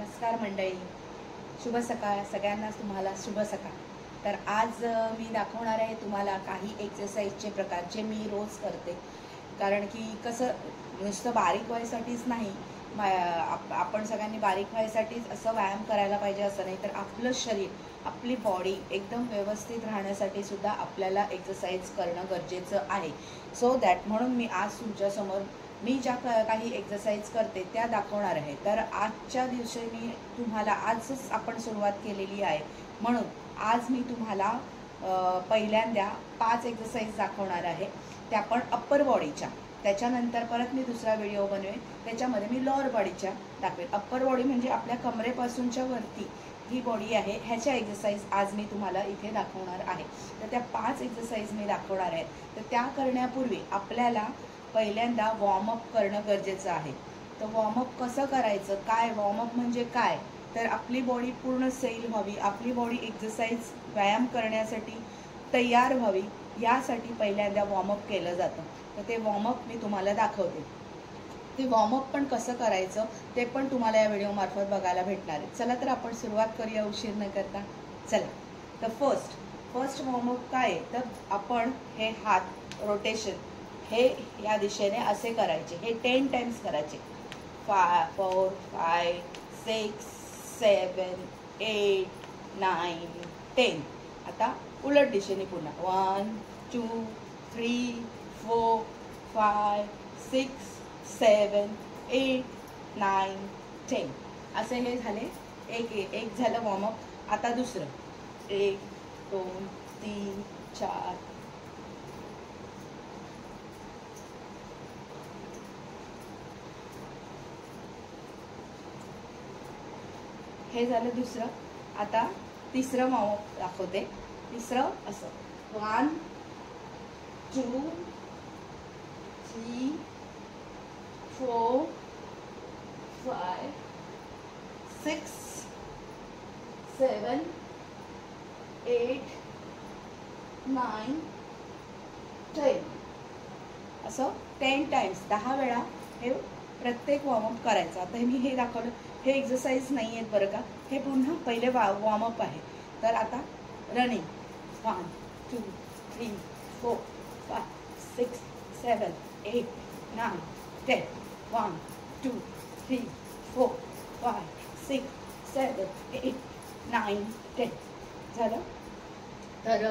नमस्कार मंडळी, शुभ सकाळ सगळ्यांना. तुम्हाला शुभ सकाळ. तर आज मी दाखवणार आहे तुम्हाला काही एक्सरसाइजचे प्रकार जे मी रोज करते. कारण की कसं नुसतं बारीक व्हायसाठीच नाही, आपण सगळ्यांनी बारीक व्हायसाठीच असं व्यायाम करायला पाहिजे असं नाही, तर आपलं शरीर, आपली बॉडी एकदम व्यवस्थित राहण्यासाठी सुद्धा आपल्याला एक्सरसाइज करणं गरजेचं आहे. सो दॅट म्हणून मी आज तुमच्यासमोर मी ज्या काही एक्सरसाइज करते त्या दाखवणार आहे. तर आजच्या दिवशी मी तुम्हाला आजच आपण सुरुवात केलेली आहे, म्हणून आज मी तुम्हाला पहिल्यांदा 5 एक्सरसाइज दाखवणार आहे, त्या पण अप्पर बॉडीच्या. त्याच्यानंतर परत मी दुसरा व्हिडिओ बनवेन, त्याच्यामध्ये मी लोअर बॉडीच्या दाखवेन. अप्पर बॉडी म्हणजे आपल्या कमरेपासूनच्या वरती ही बॉडी आहे, ह्याच्या एक्सरसाइज आज मी तुम्हाला इथे दाखवणार आहे. तर त्या 5 एक्सरसाइज मी दाखवणार आहे. तर त्या करण्यापूर्वी आपल्याला पहिल्यांदा वॉर्मअप करणं गरजेचं आहे. तर वॉर्मअप कसं करायचं, काय वॉर्मअप म्हणजे काय, तर आपली बॉडी पूर्ण सैल व्हावी, आपली बॉडी एक्सरसाइज व्यायाम करण्यासाठी तयार व्हावी, यासाठी पहिल्यांदा वॉर्मअप केलं जातं. तर ते वॉर्मअप मी तुम्हाला दाखवते. ते वॉर्मअप पण कसं करायचं ते पण तुम्हाला या व्हिडिओमार्फत बघायला भेटणार आहे. चला तर आपण सुरुवात करूया उशीर न करता. चला. तर फर्स्ट वॉर्मअप काय आहे, तर आपण हे हात रोटेशन हे या दिशेने असे करायचे. हे 10 टाइम्स करायचे. 5 4 5 6 7 8 9 10. आता उलट दिशेने पुन्हा 1 2 3 4 5 6 7 8 9 10. असे हे झाले. एक झालं वॉर्मअप. आता दुसरं 1 2 3 4 हे झालं दुसरं. आता तिसरं वॉर्मअप दाखवते. तिसरं असं 1 2 3 4 5 6 7 8 9 10. असं 10 टाइम्स 10 वेळा हे प्रत्येक वॉर्मअप करायचं. आता मी हे दाखवलं, हे एक्सरसाइज नाही आहेत बरं का, हे पुन्हा पहिले वॉर्मअप आहे. तर आता रनिंग 1 2 3 4 5 6 7 8 9 10. 1 2 3 4 5 6 7 8 9 10 झालं. तर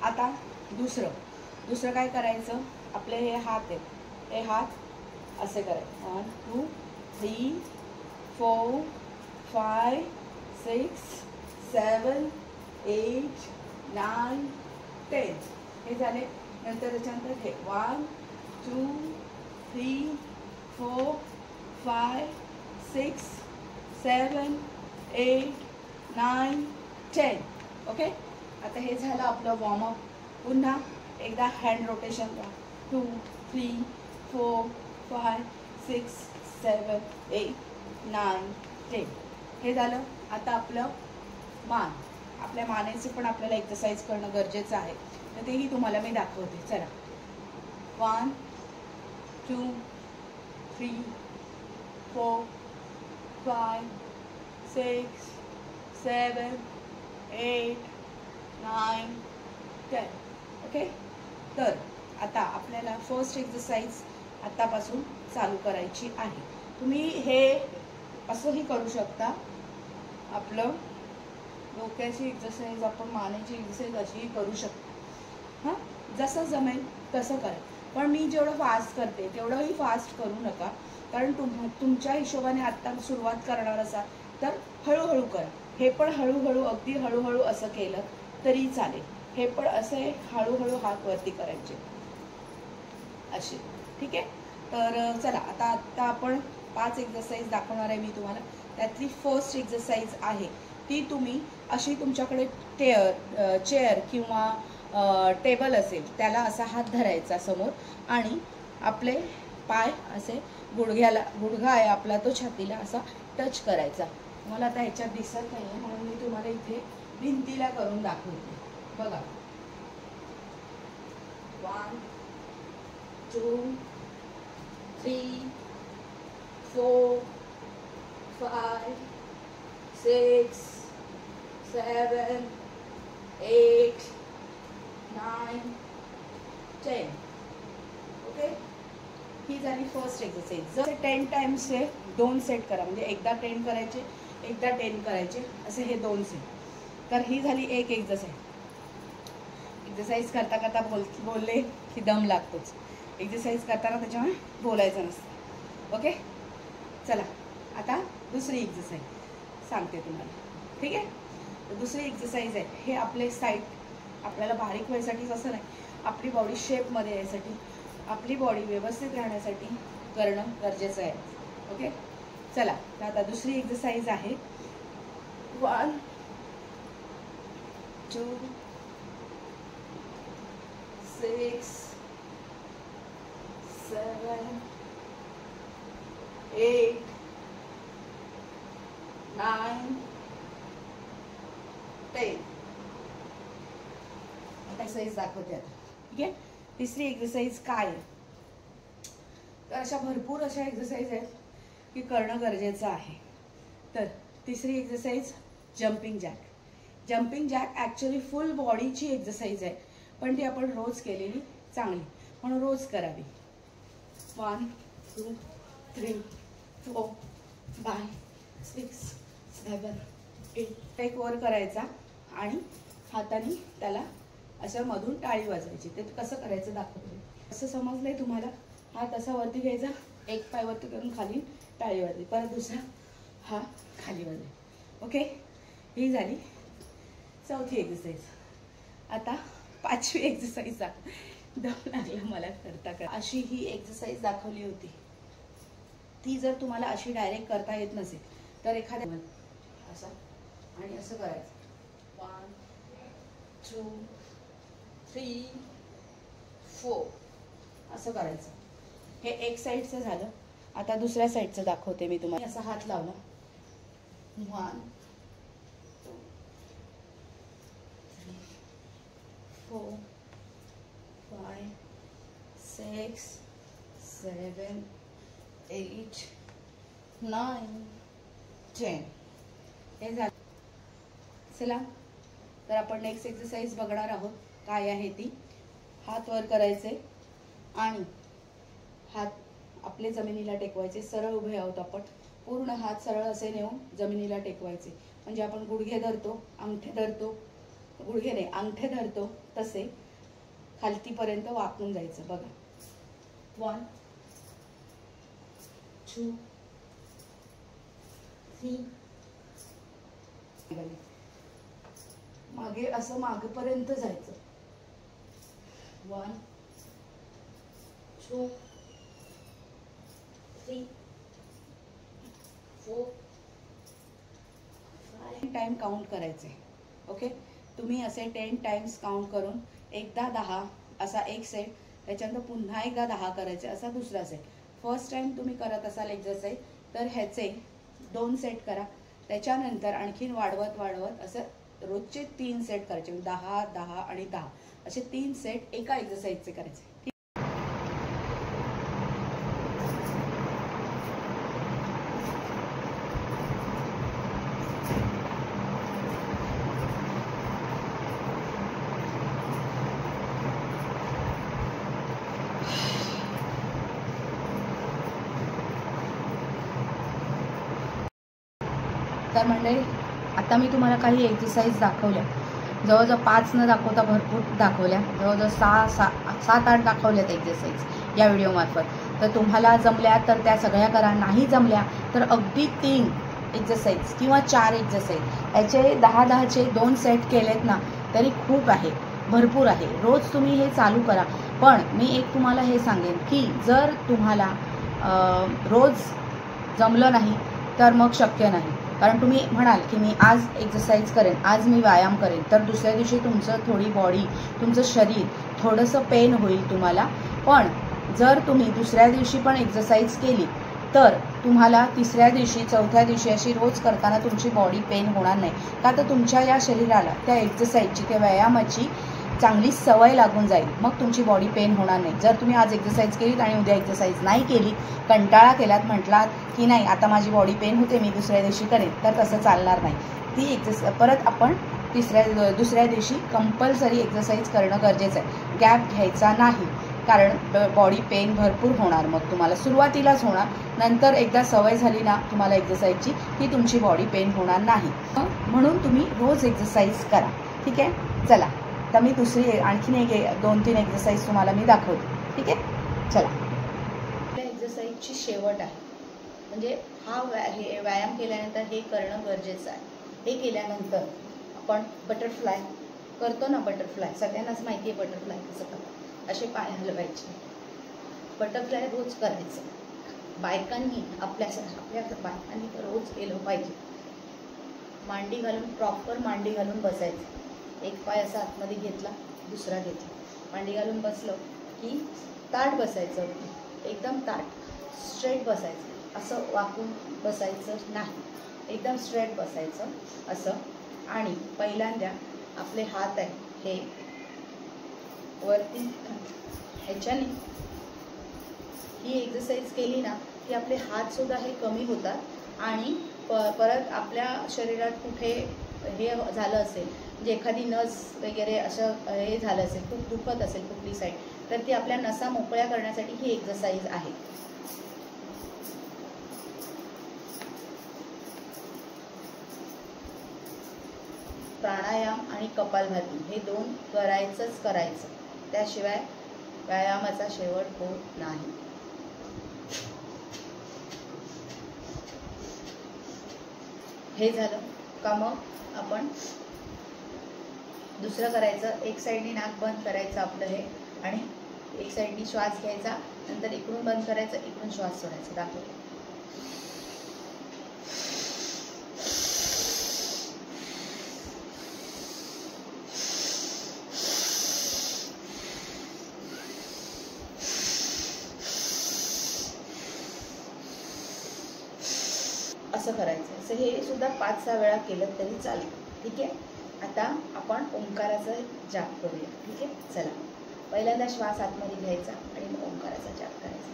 आता दुसरं काय करायचं, आपले हे हात आहेत, हे हात असे करायचे. 1 2 3 4 5 6 7 8 9 10. हे झाले. नंतर त्याच्यानंतर हे 1 2 3 4 5 6 7 8 9 10. ओके. आता हे झालं आपलं वॉर्मअप. पुन्हा एकदा हँड रोटेशन 2 3 4 5 6 7 8 9 10. हे झालं. आता आपलं आपल्या मानेचे पण आपल्याला एक्सरसाइज करणं गरजेचं आहे, तर तेही तुम्हाला मी दाखवते. चला. 1 2 3 4 5 6 7 8 9 10. ओके. तर आता आपल्याला फर्स्ट एक्सरसाइज आतापासून चालू करायची आहे. तुम्ही हे असंही करू शकता, आपलं डोक्याची एक्सरसाइज, आपण मानेची एक्सरसाइज अशीही करू शकतो. हां, जसं जमेल तसं करा. पण मी जेवढं फास्ट करते तेवढंही फास्ट करू नका, कारण तुमच्या हिशोबाने आत्ता सुरुवात करणार असाल तर हळूहळू करा. हे पण हळूहळू, अगदी हळूहळू असं केलं तरी चालेल. हे पण असे हळूहळू हात वरती करायचे असे. ठीक आहे. तर चला, आता आपण 5 एक्सरसाइज दाखवणार आहे मी तुम्हाला. त्यातली फर्स्ट एक्सरसाइज आहे ती तुम्ही अशी, तुमच्याकडे चेअर किंवा टेबल असेल त्याला असा हात धरायचा समोर, आणि आपले पाय असे गुडघा आहे आपला तो छातीला असा टच करायचा. मला आता ह्याच्यात दिसत नाही आहे म्हणून मी तुम्हाला इथे भिंतीला करून दाखवते. बघा. 1 2 3 4 5 6 7 8 9 10. ओके, ही झाली फर्स्ट एक्सरसाइज. जर 10 टाइम्सचे 2 सेट करा, म्हणजे एकदा 10 करायचे एकदा 10 करायचे, असे हे 2 सेट. तर ही झाली एक एक्सरसाइज. एक्सरसाइज करता करता बोलले की दम लागतोच. एक्सरसाइज करताना त्याच्यामुळे बोलायचं नसतं. ओके, चला आता दुसरी एक्सरसाइज सांगते तुम्हाला. ठीक आहे, तर दुसरी एक्सरसाइज आहे. हे आपले साईड आपल्याला बारीक व्हायसाठीच असं नाही, आपली बॉडी शेपमध्ये यायसाठी, आपली बॉडी व्यवस्थित राहण्यासाठी करणं गरजेचं आहे. ओके, चला तर आता दुसरी एक्सरसाइज आहे. 1 2 6 7 8 9 10. एक्सरसाइज दाखवते आता. ठीक आहे, तिसरी एक्सरसाइज काय आहे, तर अशा भरपूर अशा एक्सरसाइज आहेत की करणं गरजेचं आहे. तर तिसरी exercise jumping jack. Jumping jack actually फुल बॉडीची एक्सरसाइज आहे, पण ती आपण रोज केलेली चांगली, म्हणून रोज करावी. 1 2 3 4 5 6 7 8. एक वर करायचा आणि हाताने त्याला असं मधून टाळी वाजवायची. ते कसं करायचं दाखवते. असं समजलंय तुम्हाला. हात असा वरती घ्यायचा, एक पाय वरती करून खाली टाळी वाजली, परत दुसरा हा खाली वाजली. ओके, ही झाली चौथी एक्सरसाइज. आता पाचवी एक्सरसाइज दाखव. दम लागला मला करता करता. अशी ही एक्सरसाइज दाखवली होती. ती जर तुम्हाला अशी डायरेक्ट करता येत नसेल तर एखाद्या असं आणि असं करायचं. 1 2 3 4 असं करायचं. हे एक साईडचं झालं. आता दुसऱ्या साईडचं दाखवते मी तुम्हाला. असा हात लावला. 1 2 3 4 5 6 7 8 9 10. हे झालं. चला तर आपण नेक्स्ट एक्सरसाइज बघणार आहोत. काय आहे ती. हात वर करायचे आणि हात आपले जमिनीला टेकवायचे. सरळ उभे आहोत आपण. पूर्ण हात सरळ असे नेऊन जमिनीला टेकवायचे. म्हणजे आपण गुडघे धरतो, अंगठे धरतो, गुडघे नाही अंगठे धरतो तसे खालतीपर्यंत वाकून जायचं. बघा. 1 2 3 मागे असं मागेपर्यंत जायचं. 1 2 3 4 5 टाइम काउंट करायचे. ओके, तुम्ही असे 10 टाइम्स काउंट करून एकदा 10 असा एक सेट, त्याच्यानंतर पुन्हा एकदा 10 करायचे असा दुसरा सेट. फर्स्ट टाइम तुम्ही करत असाल एक्सरसाइज तर ह्याचे 2 सेट करा. त्याच्यानंतर आणखीन वाढवत वाढवत असं रोजचे 3 सेट करायचे. 10 10 आणि 10 असे 3 सेट एका एक्सरसाइजचे करायचे. तर मंडळी, आता मी तुम्हाला काही एक्सरसाइज दाखवल्या. जवळजवळ 5 न दाखवता भरपूर दाखवल्या. जवळजवळ 7-8 दाखवल्यात एक्सरसाइज या व्हिडिओमार्फत. तर तुम्हाला जमल्या तर त्या सगळ्या करा. नाही जमल्या तर अगदी 3 एक्सरसाइज किंवा 4 एक्सरसाइज याचे 10-10चे 2 सेट केलेत ना तरी खूप आहे, भरपूर आहे. रोज तुम्ही हे चालू करा. पण मी एक तुम्हाला हे सांगेन की जर तुम्हाला रोज जमलं नाही तर मग शक्य नाही. कारण तुम्ही म्हणाल की मी आज एक्सरसाइज करेन, आज मी व्यायाम करेन, तर दुसऱ्या दिवशी तुमचं थोडी बॉडी, तुमचं शरीर थोडंसं पेन होईल तुम्हाला. पण जर तुम्ही दुसऱ्या दिवशी पण एक्सरसाइज केली तर तुम्हाला तिसऱ्या दिवशी, चौथ्या दिवशी अशी रोज करताना तुमची बॉडी पेन होणार नाही. का तर तुमच्या या शरीराला त्या एक्सरसाइजची, त्या व्यायामाची चांगली सवय लागून जाईल, मग तुमची बॉडी पेन होणार नाही. जर तुम्ही आज एक्सरसाइज केलीत आणि उद्या एक्सरसाइज नाही केली, कंटाळा केलात, म्हटलात की नाही आता माझी बॉडी पेन होते, मी दुसऱ्या दिवशी करेन, तर तसं चालणार नाही. ती परत आपण दुसऱ्या दिवशी कंपल्सरी एक्सरसाइज करणं गरजेचं आहे. गॅप घ्यायचा नाही, कारण बॉडी पेन भरपूर होणार. मग तुम्हाला सुरुवातीलाच होणार, नंतर एकदा सवय झाली ना तुम्हाला एक्सरसाइजची की तुमची बॉडी पेन होणार नाही. म्हणून तुम्ही रोज एक्सरसाइज करा. ठीक आहे, चला तर मी दुसरी आणखीन एक 2-3 एक्सरसाइज तुम्हाला मी दाखवते. ठीक आहे, चला. आपल्या एक्सरसाइजची शेवट आहे, म्हणजे हे व्यायाम केल्यानंतर हे करणं गरजेचं आहे. हे केल्यानंतर आपण बटरफ्लाय करतो ना, बटरफ्लाय सगळ्यांनाच माहिती आहे बटरफ्लाय कसं करतात. असे पाय हलवायचे, बटरफ्लाय रोज करायचं. बायकांनी आपल्या बायकांनी रोज केलं पाहिजे. मांडी घालून, प्रॉपर मांडी घालून बसायचं. एक पाय असा आतमध्ये घेतला, दुसरा घेतला, मांडी घालून बसलं की ताट बसायचं, एकदम ताट स्ट्रेट बसायचं. असं वाकून बसायचं नाही, एकदम स्ट्रेट बसायचं असं. आणि पहिल्यांदा आपले हात आहे हे वरती, ह्याच्याने ही एक्सरसाइज केली ना की आपले हातसुद्धा हे कमी होतात. आणि परत आपल्या शरीरात कुठे हे झालं असेल, म्हणजे एखादी नस वगैरे असं हे झालं असेल, खूप दुखत असेल कुठली साईड, तर ती आपल्या नसा मोकळ्या करण्यासाठी ही एक्सरसाइज आहे. प्राणायाम आणि कपालभाती हे 2 करायचं, त्याशिवाय व्यायामाचा शेवट होत नाही. हे झालं का मग आपण दुसरं करायचं. एक साईडनी नाक बंद करायचं आपलं हे, आणि एक साईडनी श्वास घ्यायचा, नंतर इकडून बंद करायचं, इकडून श्वास सोडायचा. दाखवतो. असं करायचं. असं हे सुद्धा 5-6 वेळा केलं तरी चालेल. ठीक आहे, आता आपण ओंकाराचा जाप करूया. ठीक आहे, चला. पहिल्यांदा श्वास आतमध्ये घ्यायचा आणि मग ओंकाराचा जाप करायचा.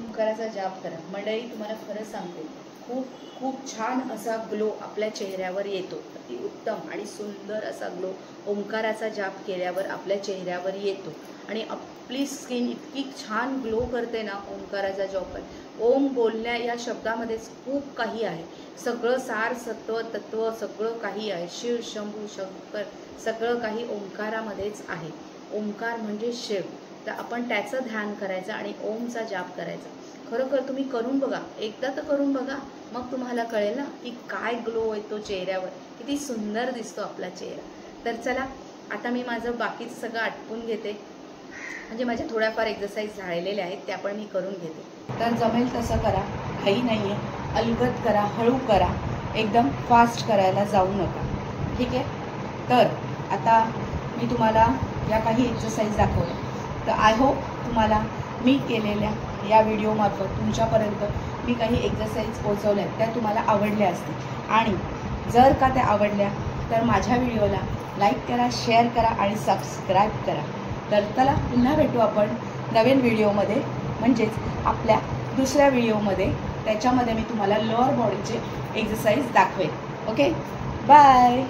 ओंकाराचा जाप करा. मंडळी, तुम्हाला खरं सांगते, खूप छान असा ग्लो आपल्या चेहऱ्यावर येतो. अति उत्तम आणि सुंदर असा ग्लो ओंकाराचा जाप केल्यावर आपल्या चेहऱ्यावर येतो. आणि आपली स्किन इतकी छान ग्लो करते ना ओंकाराचा जाप. ओम बोलण्या या शब्दामध्येच खूप काही आहे. सगळं सार, सत्व, तत्व सगळं काही आहे. शिव, शंभू, शंकर सगळं काही ओंकारामध्येच आहे. ओंकार म्हणजे शिव. तर आपण त्याचं ध्यान करायचं आणि ओमचा जाप करायचा. खरोखर तुम्ही करून बघा, एकदा तर करून बघा, मग तुम्हाला कळेल ना की काय ग्लो येतो चेहऱ्यावर, किती सुंदर दिसतो आपला चेहरा. तर चला, आता मी माझं बाकीचं सगळं आटपून घेते. म्हणजे माझ्या थोड्याफार एक्सरसाइज झालेल्या आहेत त्या पण मी करून घेते. तर जमेल तसं करा, घाई नाही आहे, अलगद करा, हळू करा, एकदम फास्ट करायला जाऊ नका. ठीक आहे. तर आता मी तुम्हाला या काही एक्सरसाइज दाखवल्या. तर आय होप तुम्हाला मी केलेल्या या व्हिडिओमार्फत तुमच्यापर्यंत मी काही एक्सरसाइज पोहोचवल्या त्या तुम्हाला आवडल्या असतील. आणि जर का त्या आवडल्या तर माझ्या व्हिडिओला लाईक करा, शेअर करा आणि सबस्क्राईब करा. तर चला, पुन्हा भेटू आपण नवीन व्हिडिओमध्ये, म्हणजेच आपल्या दुसऱ्या व्हिडिओमध्ये. त्याच्यामध्ये मी तुम्हाला लोअर बॉडीचे एक्सरसाइज दाखवेन. Okay, bye.